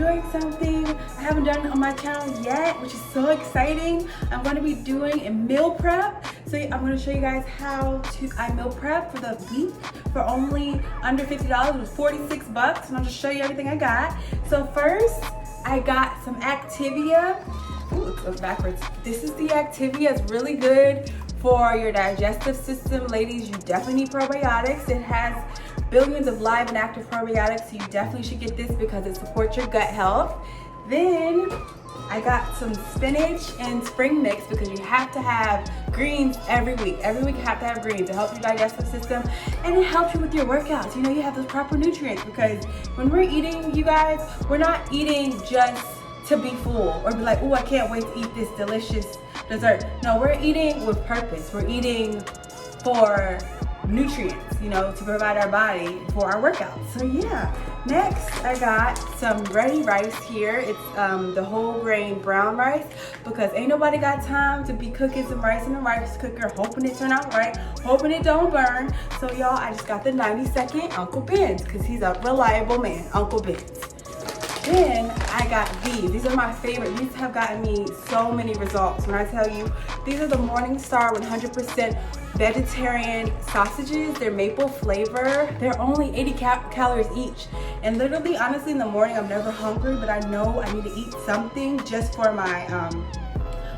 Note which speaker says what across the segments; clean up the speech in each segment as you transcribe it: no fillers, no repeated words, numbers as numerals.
Speaker 1: doing something I haven't done on my channel yet, which is so exciting. I'm going to be doing a meal prep. So I'm going to show you guys how I meal prep for the week for only under $50. It was 46 bucks, and I'll just show you everything I got. So first, I got some Activia. Ooh, it goes backwards. This is the Activia. It's really good for your digestive system. Ladies, you definitely need probiotics. It has billions of live and active probiotics, so you definitely should get this because it supports your gut health. Then I got some spinach and spring mix because you have to have greens every week. Every week you have to have greens. It helps your digestive system and it helps you with your workouts. You know, you have those proper nutrients because when we're eating, you guys, we're not eating just to be full or be like, oh, I can't wait to eat this delicious dessert. No, we're eating with purpose. We're eating for nutrients, you know, to provide our body for our workouts. So yeah, next I got some ready rice here. It's the whole grain brown rice because ain't nobody got time to be cooking some rice in a rice cooker, hoping it turn out right, hoping it don't burn. So y'all, I just got the 90-second Uncle Ben's because he's a reliable man, Uncle Ben's. Then I got these. These are my favorite. These have gotten me so many results. When I tell you, these are the Morningstar 100% vegetarian sausages. They're maple flavor. They're only 80 calories each. And literally, honestly, in the morning, I'm never hungry, but I know I need to eat something just for my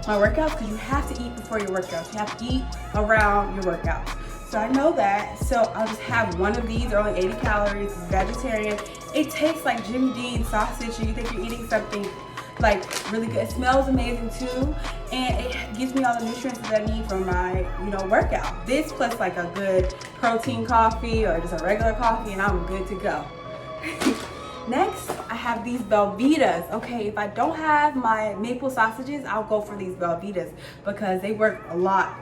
Speaker 1: my workouts because you have to eat before your workouts. You have to eat around your workouts. So I know that, so I'll just have one of these. They're only 80 calories, it's vegetarian. It tastes like Jimmy Dean sausage, and you think you're eating something like really good. It smells amazing too, and it gives me all the nutrients that I need for my, you know, workout. This plus like a good protein coffee or just a regular coffee, and I'm good to go. Next, I have these Velvetas. Okay, if I don't have my maple sausages, I'll go for these Velvetas because they work a lot.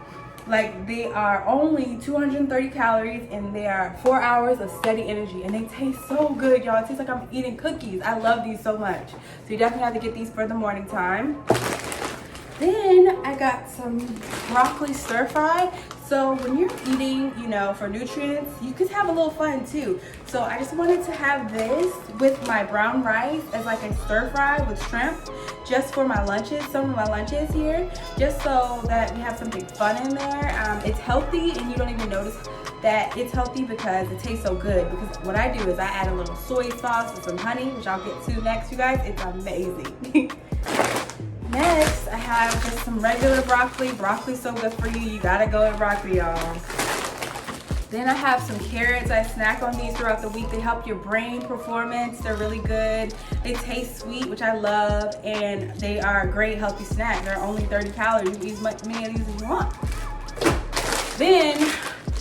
Speaker 1: Like, they are only 230 calories and they are 4 hours of steady energy, and they taste so good, y'all. It tastes like I'm eating cookies. I love these so much. So you definitely have to get these for the morning time. Then I got some broccoli stir fry. So when you're eating, you know, for nutrients, you could have a little fun too. So I just wanted to have this with my brown rice as like a stir fry with shrimp, just for my lunches, some of my lunches here, just so that we have something fun in there. It's healthy and you don't even notice that it's healthy because it tastes so good. Because what I do is I add a little soy sauce and some honey, which I'll get to next, you guys. It's amazing. Next, I have just some regular broccoli. Broccoli's so good for you. You gotta go with broccoli, y'all. Then I have some carrots. I snack on these throughout the week. They help your brain performance. They're really good. They taste sweet, which I love, and they are a great healthy snack. They're only 30 calories. You can eat as many of these as you want. Then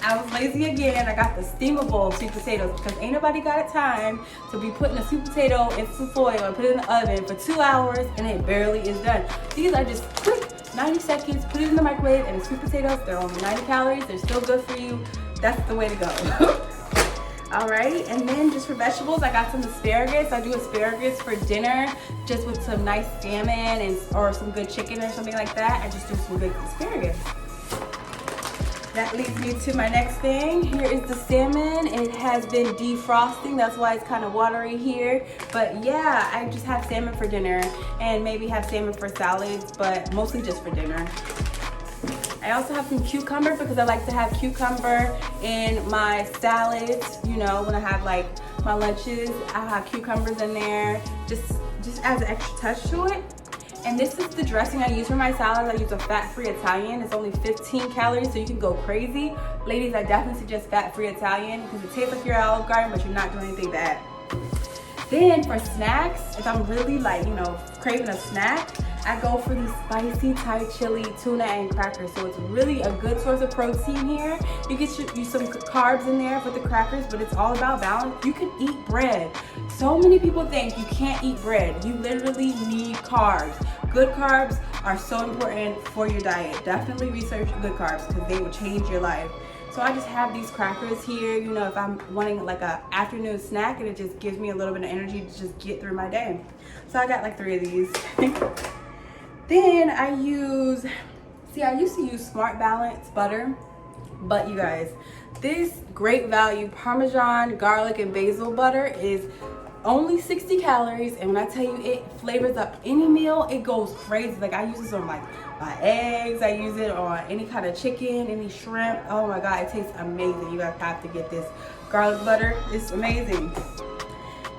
Speaker 1: I was lazy again. I got the steamable sweet potatoes because ain't nobody got a time to be putting a sweet potato in some foil and put it in the oven for 2 hours and it barely is done. These are just quick, 90 seconds, put it in the microwave, and the sweet potatoes, they're only 90 calories. They're still good for you. That's the way to go. All right, and then just for vegetables, I got some asparagus. I do asparagus for dinner, just with some nice salmon or some good chicken or something like that. I just do some good asparagus. That leads me to my next thing. Here is the salmon. It has been defrosting. That's why it's kind of watery here. But yeah, I just have salmon for dinner and maybe have salmon for salads, but mostly just for dinner. I also have some cucumber because I like to have cucumber in my salads. You know, when I have like my lunches, I have cucumbers in there. Just adds an extra touch to it. And this is the dressing I use for my salads. I use a fat-free Italian. It's only 15 calories, so you can go crazy. Ladies, I definitely suggest fat-free Italian because it tastes like your Olive Garden, but you're not doing anything bad. Then for snacks, if I'm really like, you know, craving a snack, I go for these spicy Thai chili, tuna, and crackers. So it's really a good source of protein here. You get you some carbs in there with the crackers, but it's all about balance. You can eat bread. So many people think you can't eat bread. You literally need carbs. Good carbs are so important for your diet. Definitely research good carbs because they will change your life. So I just have these crackers here, you know, if I'm wanting like a afternoon snack, and it just gives me a little bit of energy to just get through my day. So I got like 3 of these. Then I used to use Smart Balance butter, but you guys, this great value Parmesan, garlic, and basil butter is only 60 calories, and when I tell you it flavors up any meal, it goes crazy. Like I use this on like my eggs, I use it on any kind of chicken, any shrimp. Oh my god, it tastes amazing. You guys have to get this garlic butter. It's amazing.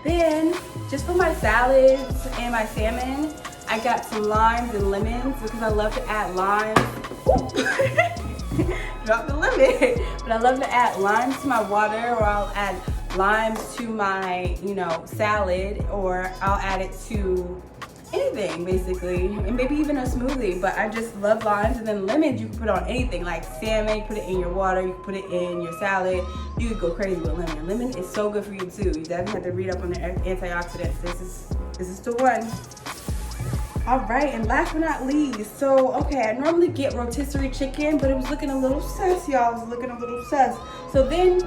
Speaker 1: Then just for my salads and my salmon, I got some limes and lemons because I love to add limes. Drop the lemon. But I love to add limes to my water, or I'll add limes to my, salad, or I'll add it to anything basically, and maybe even a smoothie. But I just love limes. And then lemons you can put on anything, like salmon, you put it in your water, you can put it in your salad. You could go crazy with lemon. Lemon is so good for you too. You definitely have to read up on the antioxidants. This is the one. All right, and last but not least, so okay, I normally get rotisserie chicken, but it was looking a little sus, y'all. It was looking a little sus. So then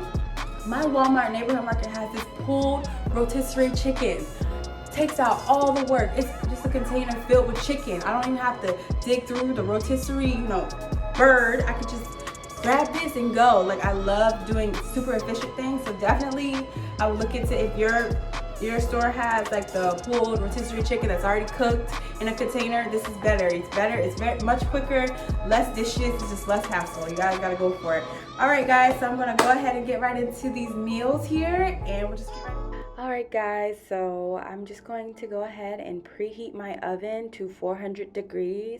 Speaker 1: my Walmart neighborhood market has this pulled rotisserie chicken. Takes out all the work. It's just a container filled with chicken. I don't even have to dig through the rotisserie, bird. I could just grab this and go. Like, I love doing super efficient things. So definitely I would look into if your store has like the pulled rotisserie chicken that's already cooked in a container. This is better. It's very much quicker, less dishes. It's just less hassle. You guys gotta go for it. All right, guys. So I'm gonna go ahead and get right into these meals here, and we'll just get right. Alright guys, so I'm just going to go ahead and preheat my oven to 400 degrees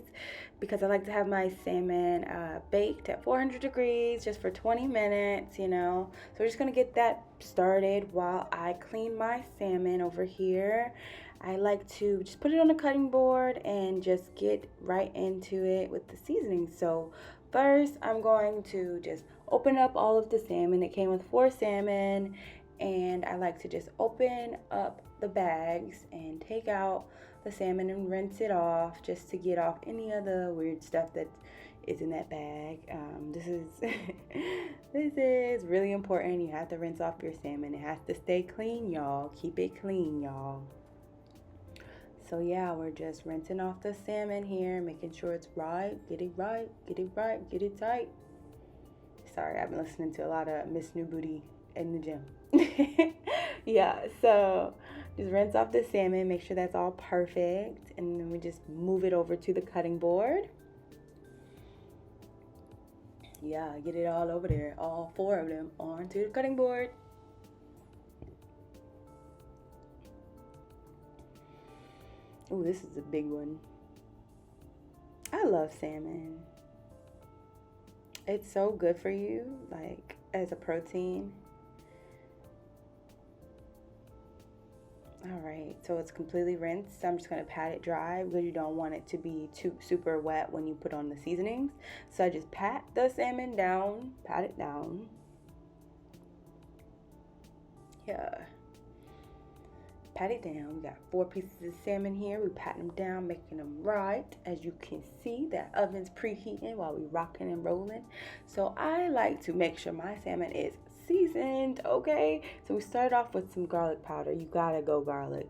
Speaker 1: because I like to have my salmon baked at 400 degrees just for 20 minutes, So we're just going to get that started while I clean my salmon over here. I like to just put it on a cutting board and just get right into it with the seasoning. So first I'm going to just open up all of the salmon. It came with 4 salmon. And I like to just open up the bags and take out the salmon and rinse it off just to get off any of the weird stuff that is in that bag. This is this is really important. You have to rinse off your salmon. It has to stay clean, y'all. Keep it clean, y'all. So yeah, we're just rinsing off the salmon here, making sure it's right. Get it right, get it right, get it tight. Sorry, I've been listening to a lot of Miss New Booty in the gym. Yeah, so just rinse off the salmon, make sure that's all perfect, and then we just move it over to the cutting board. Yeah, get it all over there, all 4 of them onto the cutting board. Oh, this is a big one. I love salmon. It's so good for you, like as a protein. All right, so it's completely rinsed. So I'm just gonna pat it dry because you don't want it to be too super wet when you put on the seasonings. So I just pat the salmon down, pat it down. Yeah, pat it down. We got 4 pieces of salmon here. We pat them down, making them right. As you can see, that oven's preheating while we rocking and rolling. So I like to make sure my salmon is seasoned, okay? So we start off with some garlic powder. You gotta go garlic.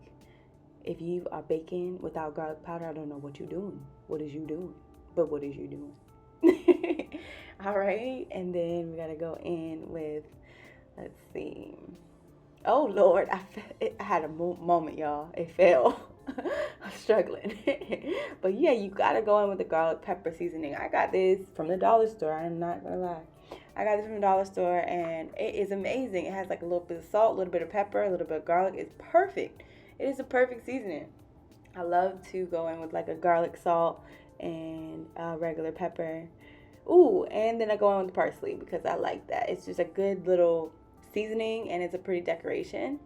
Speaker 1: If you are baking without garlic powder, I don't know what you're doing. What is you doing? But what is you doing? All right, and then we gotta go in with, let's see. Oh Lord, I had a moment, y'all. It fell. I'm struggling. But yeah, you gotta go in with the garlic pepper seasoning. I got this from the dollar store. I'm not gonna lie. I got this from the dollar store, and it is amazing. It has like a little bit of salt, a little bit of pepper, a little bit of garlic. It's perfect. It is a perfect seasoning. I love to go in with like a garlic salt and regular pepper. Ooh, and then I go in with parsley because I like that. It's just a good little seasoning, and it's a pretty decoration.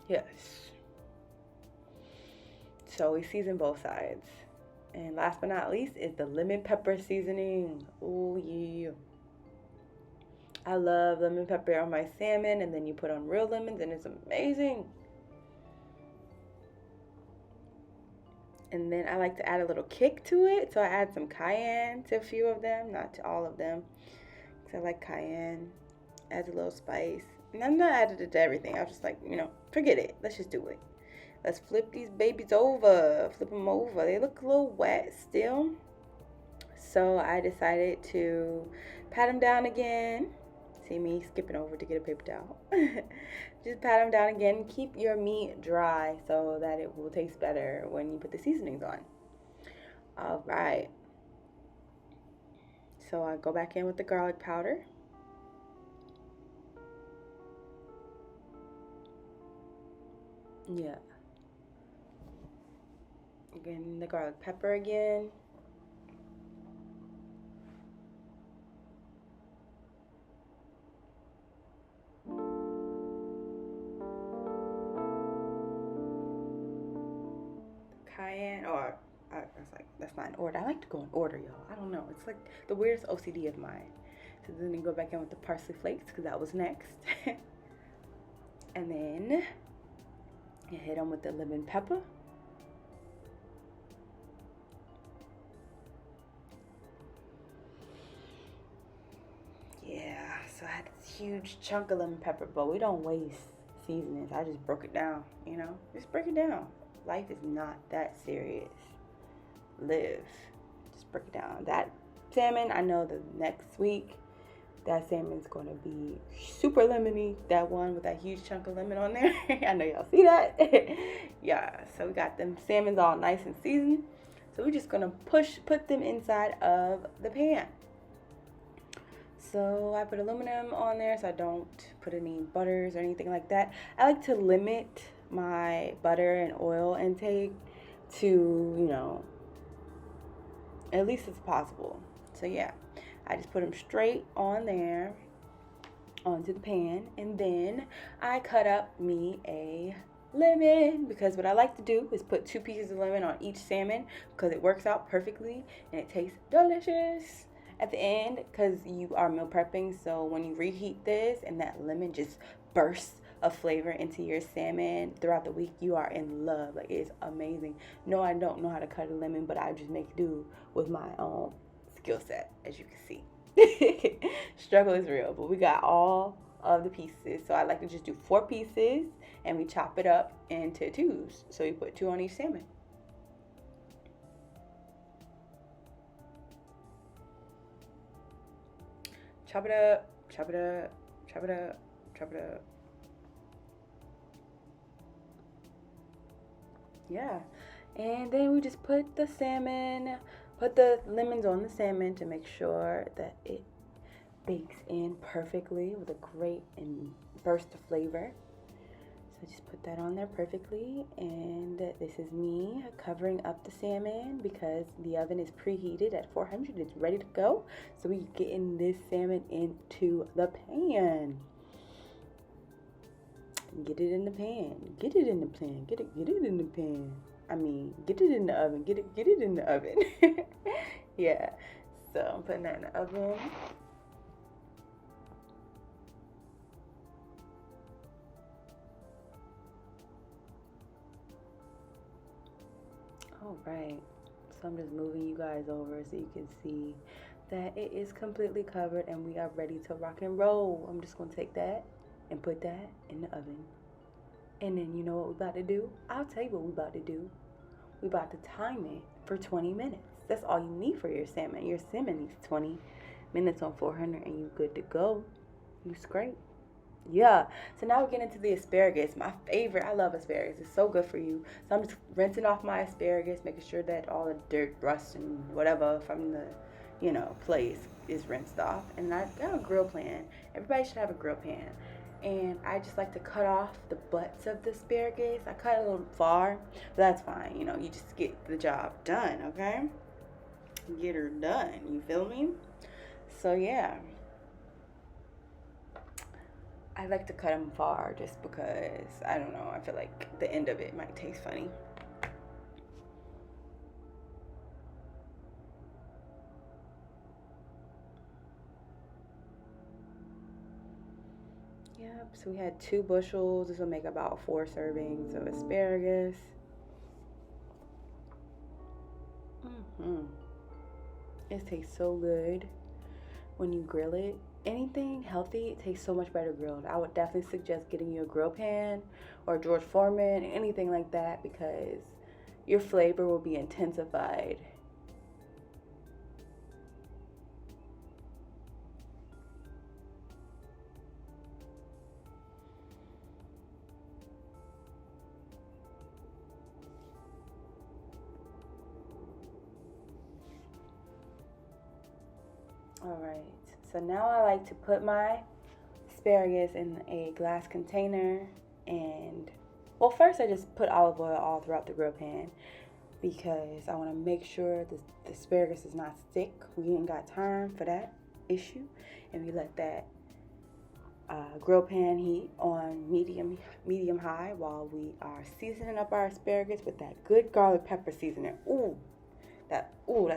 Speaker 1: Yes. So we season both sides. And last but not least is the lemon pepper seasoning. Oh yeah. I love lemon pepper on my salmon, and then you put on real lemons and it's amazing. And then I like to add a little kick to it. So I add some cayenne to a few of them, not to all of them. Because I like cayenne. Adds a little spice. And I'm not adding it to everything. I was just like, forget it. Let's just do it. Let's flip these babies over. Flip them over. They look a little wet still. So I decided to pat them down again. See me skipping over to get a paper towel. Just pat them down again. Keep your meat dry so that it will taste better when you put the seasonings on. All right. So I go back in with the garlic powder. Yeah. Again, the garlic pepper again. Cayenne, or I was like, that's not in order. I like to go in order, y'all. I don't know. It's like the weirdest OCD of mine. So then you go back in with the parsley flakes because that was next. And then you hit them with the lemon pepper. Yeah, so I had this huge chunk of lemon pepper, but we don't waste seasonings. I just broke it down, you know? Just break it down. Life is not that serious. Live. Just break it down. That salmon, I know the next week, that salmon's going to be super lemony. That one with that huge chunk of lemon on there. I know y'all see that. Yeah, so we got them salmons all nice and seasoned. So we're just going to put them inside of the pan. So I put aluminum on there so I don't put any butters or anything like that. I like to limit my butter and oil intake to, you know, at least as possible. So yeah, I just put them straight on there onto the pan, and then I cut up me a lemon, because what I like to do is put 2 pieces of lemon on each salmon because it works out perfectly and it tastes delicious at the end, because you are meal prepping. So when you reheat this and that lemon just bursts of flavor into your salmon throughout the week, you are in love. Like, it's amazing. No, I don't know how to cut a lemon, but I just make do with my own skill set, as you can see. Struggle is real, but we got all of the pieces. So I like to just do 4 pieces and we chop it up into 2s. So you put 2 on each salmon. Chop it up, chop it up, chop it up, chop it up. Yeah, and then we just put the lemons on the salmon to make sure that it bakes in perfectly with a great and burst of flavor. So just put that on there perfectly, and this is me covering up the salmon because the oven is preheated at 400. It's ready to go. So we getting this salmon into the pan. Get it in the pan. Get it in the pan. Get it in the pan. I mean, get it in the oven. Get it in the oven. Yeah. So I'm putting that in the oven. All right. So I'm just moving you guys over so you can see that it is completely covered and we are ready to rock and roll. I'm just going to take that and put that in the oven. And then you know what we're about to do? I'll tell you what we're about to do. We're about to time it for 20 minutes. That's all you need for your salmon. Your salmon needs 20 minutes on 400 and you good to go. You scrape. Yeah. So now we're getting into the asparagus. My favorite. I love asparagus. It's so good for you. So I'm just rinsing off my asparagus, making sure that all the dirt, rust, and whatever from the, place is rinsed off. And I got a grill pan. Everybody should have a grill pan. And I just like to cut off the butts of the asparagus. I cut it a little far, but that's fine. You just get the job done, okay? Get her done. You feel me? So yeah. I like to cut them far just because, I don't know, I feel like the end of it might taste funny. Yep, so we had 2 bushels. This will make about 4 servings of asparagus. It tastes so good when you grill it. Anything healthy, it tastes so much better grilled. I would definitely suggest getting you a grill pan or George Foreman, anything like that, because your flavor will be intensified All right, so now I like to put my asparagus in a glass container, and well, first I just put olive oil all throughout the grill pan because I want to make sure the asparagus is not stick. We ain't got time for that issue, and we let that grill pan heat on medium high while we are seasoning up our asparagus with that good garlic pepper seasoning. That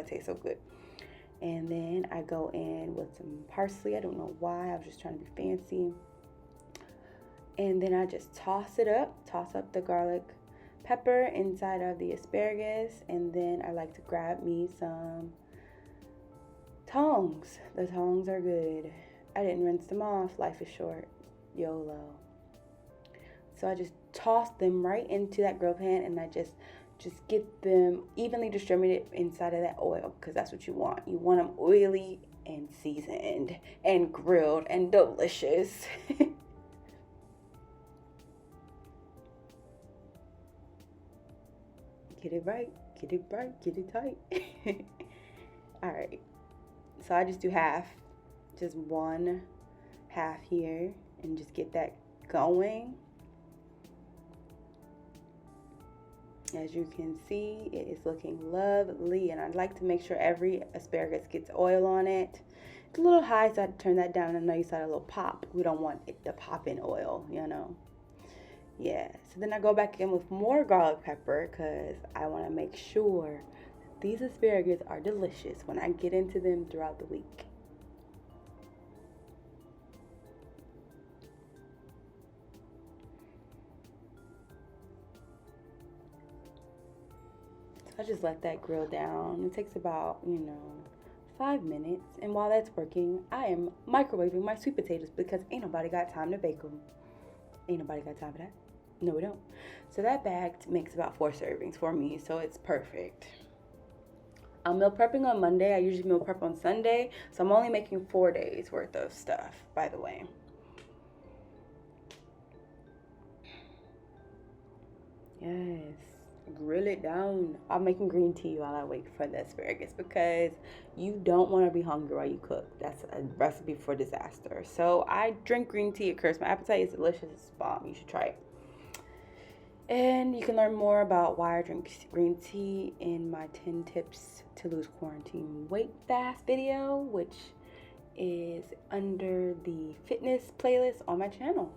Speaker 1: tastes so good. And then I go in with some parsley. I don't know why. I was just trying to be fancy. And then I just toss up the garlic pepper inside of the asparagus. And then I like to grab me some tongs. The tongs are good. I didn't rinse them off. Life is short. YOLO. So I just toss them right into that grill pan, and I just get them evenly distributed inside of that oil, because that's what you want. You want them oily and seasoned and grilled and delicious. Get it right, get it tight. All right, so I just do half, just one half here, and just get that going. As you can see, it is looking lovely, and I'd like to make sure every asparagus gets oil on it. It's a little high, so I had to turn that down. I know you saw a little pop. We don't want it to pop in oil, you know. Yeah, so then I go back in with more garlic pepper because I want to make sure these asparagus are delicious when I get into them throughout the week. I just let that grill down. It takes about, 5 minutes. And while that's working, I am microwaving my sweet potatoes because ain't nobody got time to bake them. Ain't nobody got time for that. No, we don't. So that bag makes about 4 servings for me, so it's perfect. I'm meal prepping on Monday. I usually meal prep on Sunday, so I'm only making 4 days worth of stuff, by the way. Yes. Grill it down. I'm making green tea while I wait for the asparagus because you don't want to be hungry while you cook. That's a recipe for disaster. So I drink green tea. It cures my appetite. It's delicious. It's bomb. You should try it. And you can learn more about why I drink green tea in my 10 tips to lose quarantine weight fast video, which is under the fitness playlist on my channel.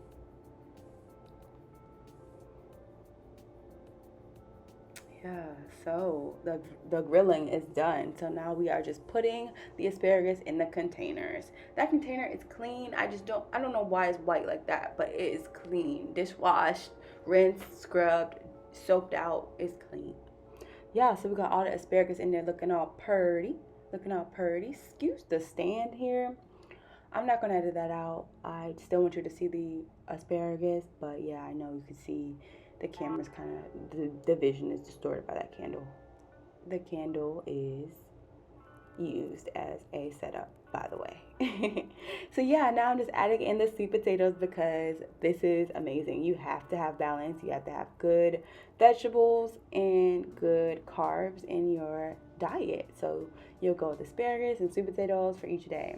Speaker 1: Yeah, so the grilling is done. So now we are just putting the asparagus in the containers. That container is clean. I don't know why it's white like that, but it is clean. Dishwashed, rinsed, scrubbed, soaked out. It's clean. Yeah, so we got all the asparagus in there looking all purty. Excuse the stand here. I'm not going to edit that out. I still want you to see the asparagus, but yeah, I know you can see the camera's kind of, the vision is distorted by that candle. The candle is used as a setup, by the way. So yeah, now I'm just adding in the sweet potatoes because this is amazing. You have to have balance. You have to have good vegetables and good carbs in your diet. So you'll go with asparagus and sweet potatoes for each day.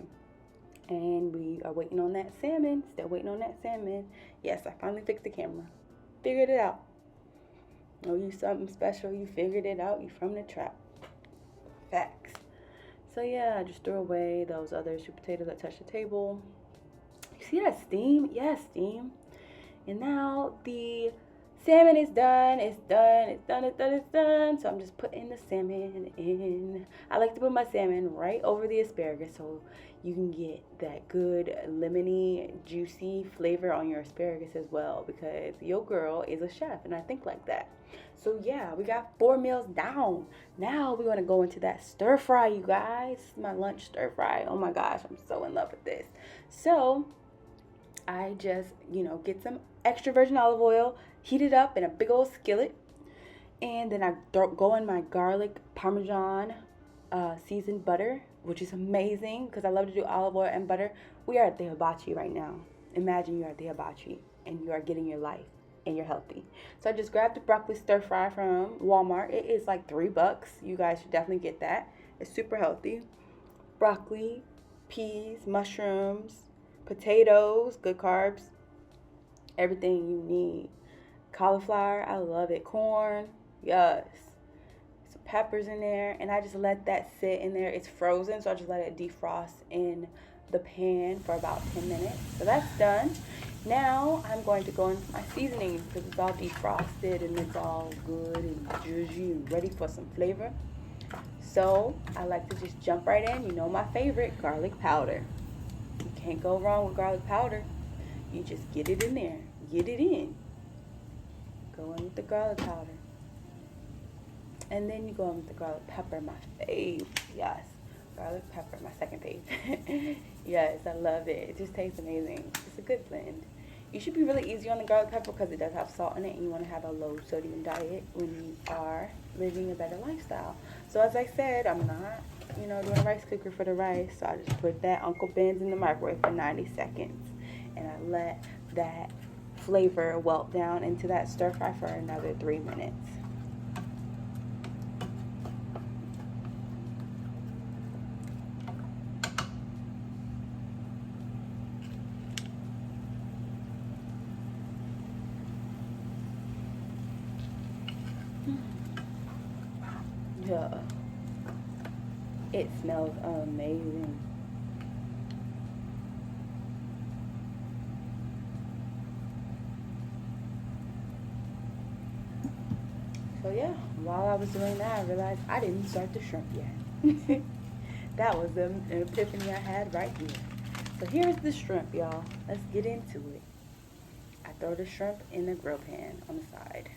Speaker 1: And we are waiting on that salmon. Still waiting on that salmon. Yes, I finally fixed the camera. Figured it out. Oh, you something special. You figured it out. You from the trap. Facts. So yeah, I just threw away those other sweet potatoes that touched the table. You see that steam? Yes, steam. And now the salmon is done. It's done. So I'm just putting the salmon in. I like to put my salmon right over the asparagus so you can get that good lemony, juicy flavor on your asparagus as well, because your girl is a chef and I think like that. So yeah, we got 4 meals down. Now we're going to go into that stir fry, you guys. My lunch stir fry. Oh my gosh, I'm so in love with this. So I just, get some extra virgin olive oil, heat it up in a big old skillet, and then I go in my garlic parmesan seasoned butter, which is amazing because I love to do olive oil and butter. We are at the hibachi right now. Imagine you are at the hibachi and you are getting your life and you're healthy. So I just grabbed the broccoli stir fry from Walmart. It is like $3. You guys should definitely get that. It's super healthy. Broccoli, peas, mushrooms, potatoes, good carbs, everything you need. Cauliflower, I love it. Corn, yes. Some peppers in there, and I just let that sit in there. It's frozen, so I just let it defrost in the pan for about 10 minutes. So that's done. Now I'm going to go into my seasoning because it's all defrosted and it's all good and juicy and ready for some flavor. So I like to just jump right in. You know my favorite, garlic powder. You can't go wrong with garlic powder. You just get it in there. Get it in. Go in with the garlic powder. And then you go in with the garlic pepper, my fave. Yes. Garlic pepper, my second fave. Yes, I love it. It just tastes amazing. It's a good blend. You should be really easy on the garlic pepper because it does have salt in it, and you want to have a low sodium diet when you are living a better lifestyle. So as I said, I'm not, doing a rice cooker for the rice. So I just put that Uncle Ben's in the microwave for 90 seconds. And I let that flavor wilt down into that stir fry for another 3 minutes. Yeah. It smells amazing. So yeah, while I was doing that, I realized I didn't start the shrimp yet. That was an epiphany I had right here. So here's the shrimp, y'all. Let's get into it. I throw the shrimp in the grill pan on the side.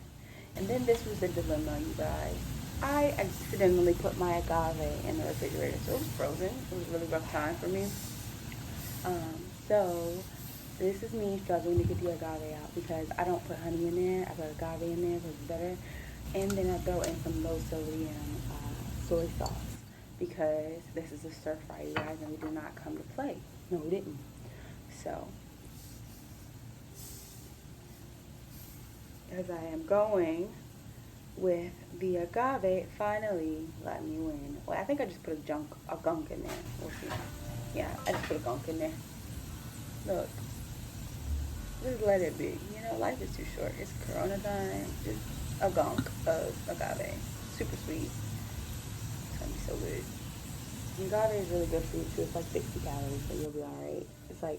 Speaker 1: And then this was the dilemma, you guys. I accidentally put my agave in the refrigerator, so it was frozen. It was a really rough time for me. So this is me struggling to get the agave out because I don't put honey in there. I put agave in there because it's better. And then I throw in some low sodium soy sauce because this is a stir fry, you guys, and it did not come to play. No, it didn't. So as I am going with the agave, it finally let me win. Well, I think I just put a gunk in there. We'll see. Yeah, I just put a gunk in there. Look, just let it be. Life is too short. It's Corona time. Just a gunk of agave. Super sweet. It's gonna be so good. And agave is really good for you too. It's like 60 calories, so you'll be alright. It's fine.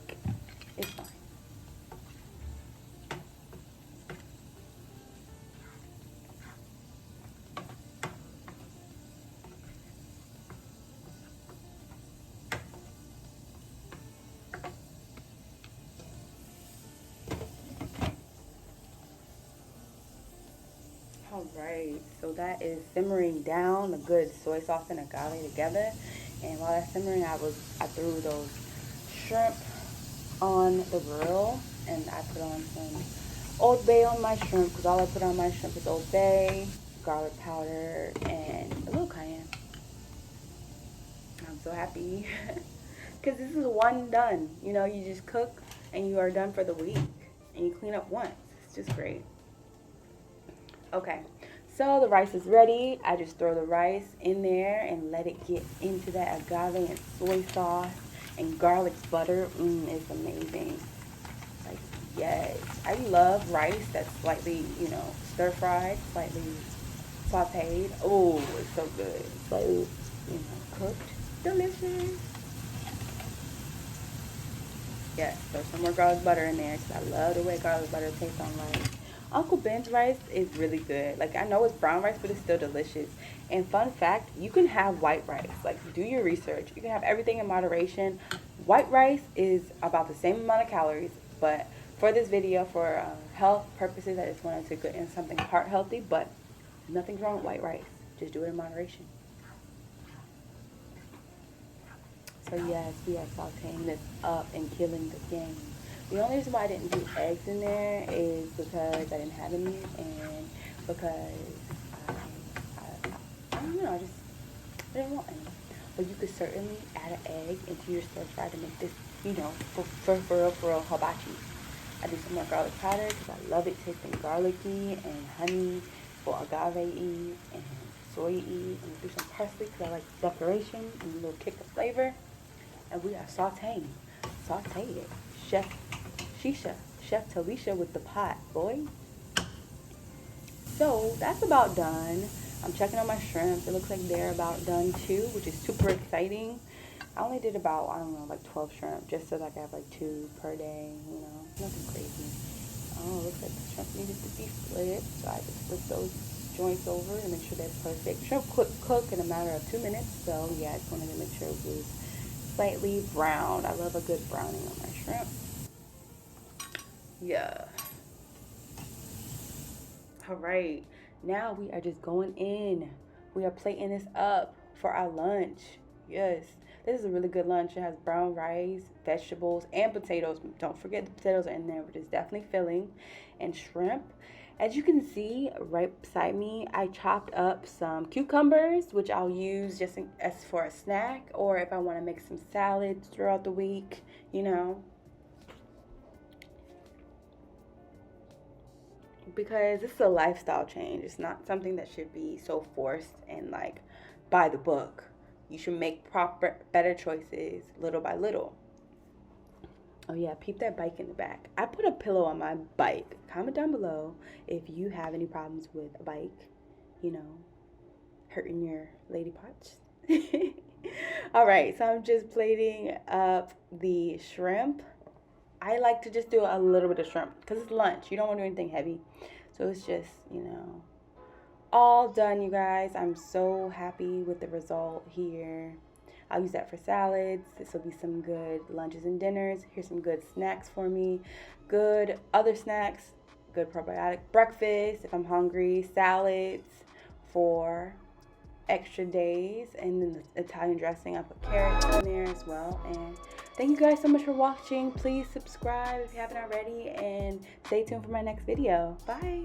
Speaker 1: Alright, so that is simmering down, the good soy sauce and agave together. And while that's simmering, I threw those shrimp on the grill, and I put on some Old Bay on my shrimp because all I put on my shrimp is Old Bay, garlic powder, and a little cayenne. I'm so happy because this is one done. You just cook and you are done for the week, and you clean up once. It's just great. Okay, so the rice is ready. I just throw the rice in there and let it get into that agave and soy sauce and garlic butter. It's amazing. Like, yes. I love rice that's slightly, stir-fried, slightly sauteed. Oh, it's so good. Slightly, cooked. Delicious. Yes, throw some more garlic butter in there because I love the way garlic butter tastes on rice. Uncle Ben's rice is really good. Like, I know it's brown rice, but it's still delicious. And fun fact, you can have white rice. Like, do your research. You can have everything in moderation. White rice is about the same amount of calories, but for this video, for health purposes, I just wanted to get in something heart healthy, but nothing's wrong with white rice. Just do it in moderation. So yes, we are sauteing this up and killing the game. The only reason why I didn't do eggs in there is because I didn't have any, and because I don't know, I didn't want any. But you could certainly add an egg into your stir fry to make this, for real, hibachi. I do some more garlic powder because I love it tasting garlicky, and honey for agave-y and soy-y, and do some parsley because I like decoration and a little kick of flavor. and we are sauteing. Saute it. Chef Talisha with the pot, boy. So that's about done. I'm checking on my shrimp. It looks like they're about done too, which is super exciting. I only did about, I don't know, like 12 shrimp, just so that I can have like 2 per day, you know, nothing crazy. Oh, it looks like the shrimp needed to be flipped, so I just flip those joints over to make sure they're perfect. Shrimp cook in a matter of 2 minutes, so yeah, I just wanted to make sure it was slightly browned. I love a good browning on my shrimp. Yeah. All right, now we are just going in. We are plating this up for our lunch. Yes, this is a really good lunch. It has brown rice, vegetables, and potatoes. Don't forget the potatoes are in there, which is definitely filling, and shrimp. As you can see right beside me, I chopped up some cucumbers, which I'll use just as for a snack, or if I want to make some salads throughout the week, you know. Because it's a lifestyle change. It's not something that should be so forced and like by the book. You should make better choices little by little. Oh yeah, peep that bike in the back. I put a pillow on my bike. Comment down below if you have any problems with a bike, you know, hurting your lady parts. All right, so I'm just plating up the shrimp. I like to just do a little bit of shrimp because it's lunch. You don't want to do anything heavy. So it's just, you know, all done, you guys. I'm so happy with the result here. I'll use that for salads. This will be some good lunches and dinners. Here's some good snacks for me. Good other snacks. Good probiotic breakfast if I'm hungry. Salads for extra days. And then the Italian dressing. I put carrots in there as well. And thank you guys so much for watching. Please subscribe if you haven't already. And stay tuned for my next video. Bye.